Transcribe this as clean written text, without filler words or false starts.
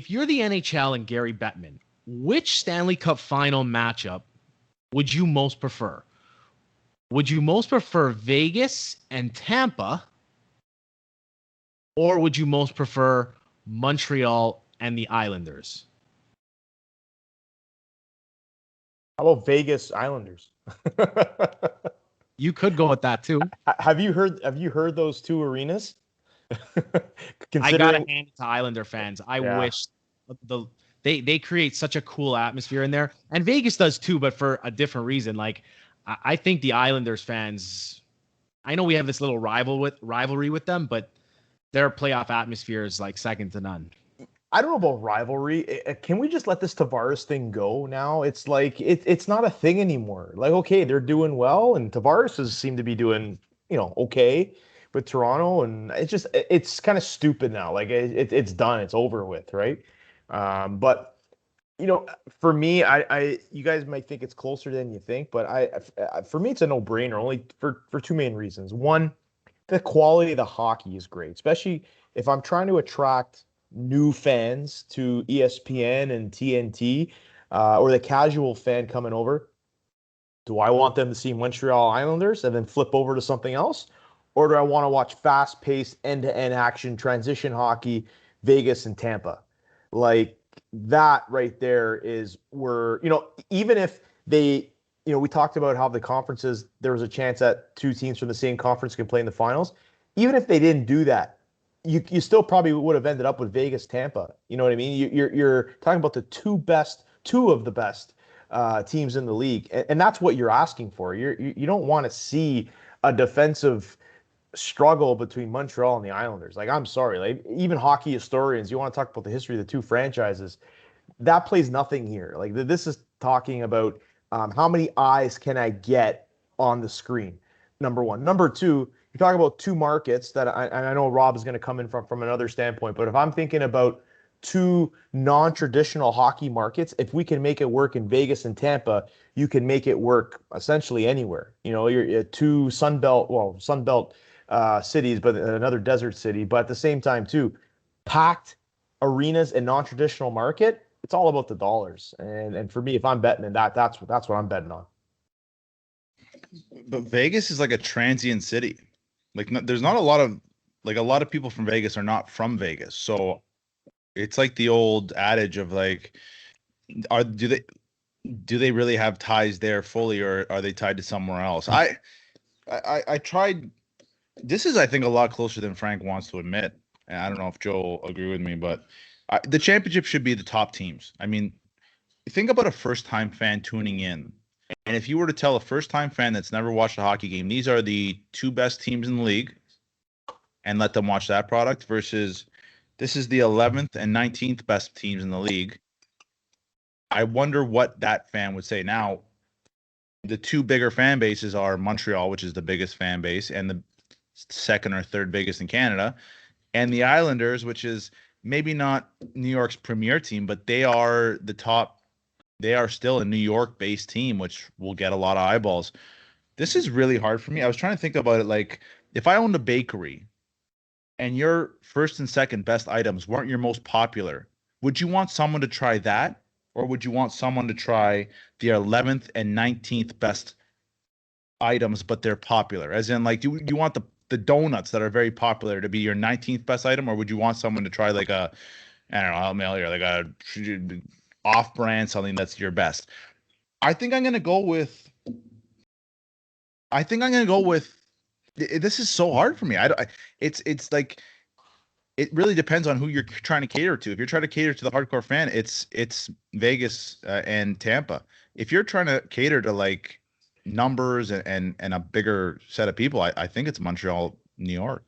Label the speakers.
Speaker 1: if you're the NHL and Gary Bettman, which Stanley Cup Final matchup would you most prefer? Would you most prefer Vegas and Tampa, or would you most prefer Montreal and the Islanders?
Speaker 2: How about Vegas Islanders?
Speaker 1: You could go with that too.
Speaker 2: Have you heard those two arenas?
Speaker 1: I gotta hand it to Islander fans. I wish they create such a cool atmosphere in there, and Vegas does too, but for a different reason. Like I think the Islanders fans, I know we have this little rivalry with them, but their playoff atmosphere is like second to none.
Speaker 2: I don't know about rivalry. Can we just let this Tavares thing go now? It's like it's not a thing anymore. Like, okay, they're doing well, and Tavares seem to be doing, okay with Toronto, and it's kind of stupid now. Like it's done. It's over with, right? But for me, you guys might think it's closer than you think, but for me, it's a no-brainer. Only for two main reasons. One, the quality of the hockey is great, especially if I'm trying to attract new fans to ESPN and TNT, or the casual fan coming over. Do I want them to see Montreal Islanders and then flip over to something else? Or do I want to watch fast-paced, end-to-end action, transition hockey, Vegas and Tampa? Like, that right there is where, even if they, we talked about how the conferences, there was a chance that two teams from the same conference can play in the finals. Even if they didn't do that, you still probably would have ended up with Vegas, Tampa. You know what I mean? You're talking about the two of the best teams in the league, and that's what you're asking for. You don't want to see a defensive struggle between Montreal and the Islanders. Like, I'm sorry, like even hockey historians, you want to talk about the history of the two franchises, that plays nothing here. Like this is talking about how many eyes can I get on the screen. Number one. Number two. You talk about two markets that I know Rob is going to come in from another standpoint, but if I'm thinking about two non-traditional hockey markets, if we can make it work in Vegas and Tampa, you can make it work essentially anywhere. You're two Sunbelt cities, but another desert city, but at the same time too, packed arenas and non-traditional market. It's all about the dollars, and for me, if I'm betting, that's what I'm betting on.
Speaker 3: But Vegas is like a transient city. Like, there's not a lot of people from Vegas are not from Vegas. So it's like the old adage of like, do they really have ties there fully, or are they tied to somewhere else? I tried. This is, I think, a lot closer than Frank wants to admit. And I don't know if Joe will agree with me, but the championship should be the top teams. I mean, think about a first-time fan tuning in. And if you were to tell a first-time fan that's never watched a hockey game, these are the two best teams in the league, and let them watch that product, versus this is the 11th and 19th best teams in the league, I wonder what that fan would say. Now, the two bigger fan bases are Montreal, which is the biggest fan base, and the second or third biggest in Canada, and the Islanders, which is maybe not New York's premier team, but they are the top. They are still a New York-based team, which will get a lot of eyeballs. This is really hard for me. I was trying to think about it. Like, if I owned a bakery and your first and second best items weren't your most popular, would you want someone to try that? Or would you want someone to try the 11th and 19th best items, but they're popular? As in, like, do you want the donuts that are very popular to be your 19th best item? Or would you want someone to try like I don't know, I'll mail you, like a off-brand, something that's your best? I think I'm going to go with this is so hard for me. It's like, it really depends on who you're trying to cater to. If you're trying to cater to the hardcore fan, it's Vegas and Tampa. If you're trying to cater to like numbers and a bigger set of people, I think it's Montreal, New York.